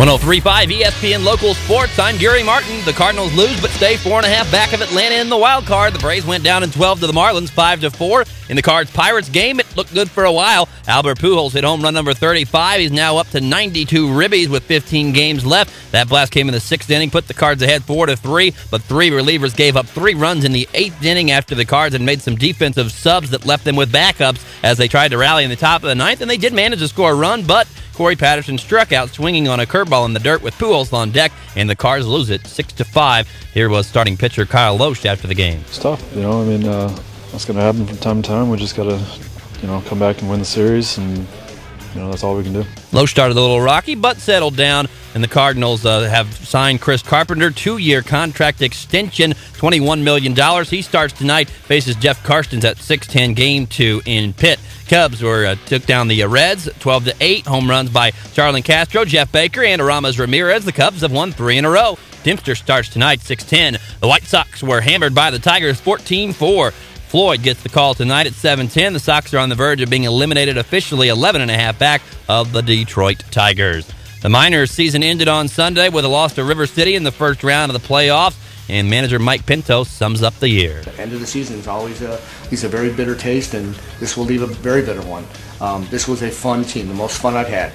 103.5 ESPN Local Sports. I'm Gary Martin. The Cardinals lose but stay 4.5 back of Atlanta in the wild card. The Braves went down in 12 to the Marlins, 5-4. In the Cards-Pirates game, it looked good for a while. Albert Pujols hit home run number 35. He's now up to 92 ribbies with 15 games left. That blast came in the 6th inning, put the Cards ahead 4-3, but 3 relievers gave up 3 runs in the 8th inning after the Cards had made some defensive subs that left them with backups as they tried to rally in the top of the 9th, and they did manage to score a run, but Corey Patterson struck out swinging on a curveball in the dirt with Pujols on deck, and the Cards lose it 6-5. Here was starting pitcher Kyle Loesch after the game. It's tough, that's going to happen from time to time. We just got to, come back and win the series, and that's all we can do. Loesch started a little rocky, but settled down, and the Cardinals have signed Chris Carpenter, 2-year contract extension, $21 million. He starts tonight, faces Jeff Karstens at 6:10, Game 2 in Pitt. Cubs took down the Reds 12-8. Home runs by Charlin Castro, Jeff Baker, and Aramis Ramirez. The Cubs have won 3 in a row. Dempster starts tonight, 6:10. The White Sox were hammered by the Tigers 14-4. Floyd gets the call tonight at 7:10. The Sox are on the verge of being eliminated officially, 11.5 back of the Detroit Tigers. The Miners' season ended on Sunday with a loss to River City in the first round of the playoffs, and manager Mike Pinto sums up the year. The end of the season is always a very bitter taste, and this will leave a very bitter one. This was a fun team, the most fun I've had,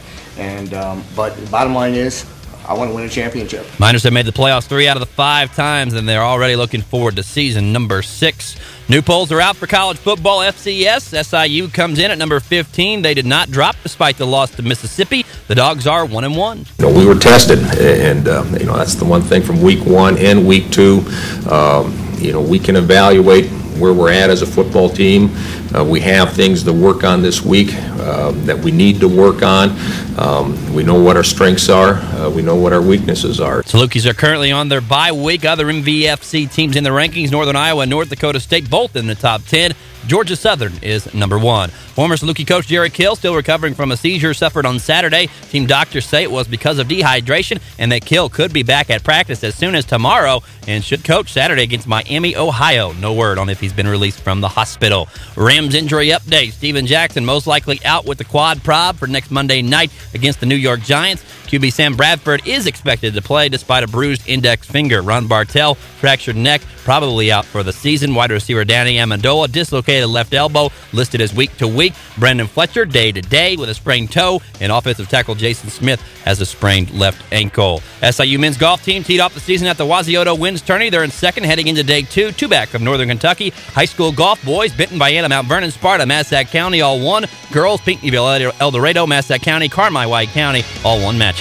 but the bottom line is, I want to win a championship. Miners have made the playoffs 3 out of the 5 times, and they're already looking forward to season number 6. New polls are out for college football FCS. SIU comes in at number 15. They did not drop despite the loss to Mississippi. The Dogs are 1-1. We were tested, and that's the one thing from week 1 and week 2. We can evaluate where we're at as a football team. We have things to work on this week that we need to work on. We know what our strengths are. We know what our weaknesses are. Salukis are currently on their bye week. Other MVFC teams in the rankings, Northern Iowa and North Dakota State, both in the top 10. Georgia Southern is number 1. Former Saluki coach Jerry Kill still recovering from a seizure suffered on Saturday. Team doctors say it was because of dehydration, and that Kill could be back at practice as soon as tomorrow and should coach Saturday against Miami, Ohio. No word on if he's been released from the hospital. Rams injury update. Steven Jackson most likely out with the quad prob for next Monday night against the New York Giants. QB Sam Bradford is expected to play despite a bruised index finger. Ron Bartell, fractured neck, probably out for the season. Wide receiver Danny Amendola, dislocated left elbow, listed as week to week. Brendan Fletcher, day to day with a sprained toe. And offensive tackle Jason Smith has a sprained left ankle. SIU men's golf team teed off the season at the Wazioto Winds Tourney. They're in second, heading into day 2. 2 back of Northern Kentucky. High school golf boys, Benton, Vienna, Mount Vernon, Sparta, Massac County, all won. Girls, Pinckneyville, El Dorado, Massac County, Carmi, White County, all won matches.